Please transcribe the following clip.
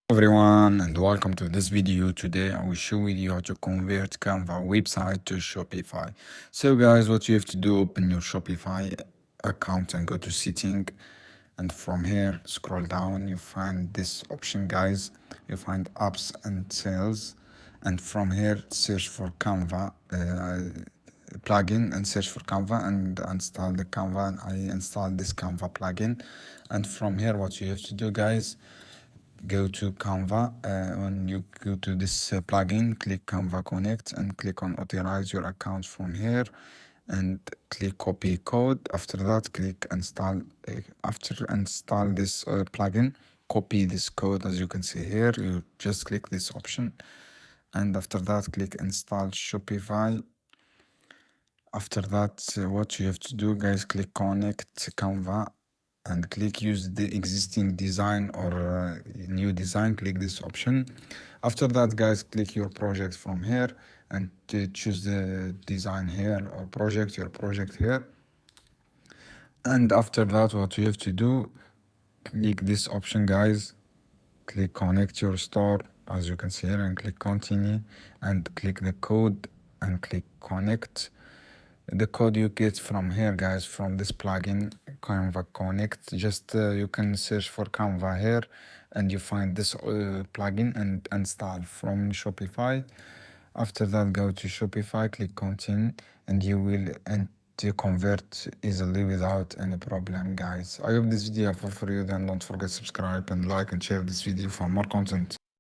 Everyone, and welcome to this video. Today I will show you how to convert Canva website to Shopify. So guys, what you have to do, open your Shopify account and go to setting, and from here scroll down, you find this option guys. You find apps and sales, and from here search for Canva plugin and search for Canva and install the Canva. And I installed this Canva plugin, and from here what you have to do guys, go to Canva. When you go to this plugin, click Canva Connect and click on authorize your account from here and click copy code. After that, click install. After install this plugin, copy this code. As you can see here, you just click this option, and after that click install Shopify. After that, what you have to do guys, click connect Canva and click use the existing design or new design. Click this option. After that guys, click your project from here and choose the design here or project, your project here. And after that, what you have to do, click this option guys, click connect your store as you can see here and click continue and click the code and click connect. The code you get from here guys, from this plugin Canva Connect, just you can search for Canva here and you find this plugin and install from Shopify. After that, go to Shopify, click continue, and you will convert easily without any problem guys. I hope this video helpful for you. Then don't forget subscribe and like and share this video for more content.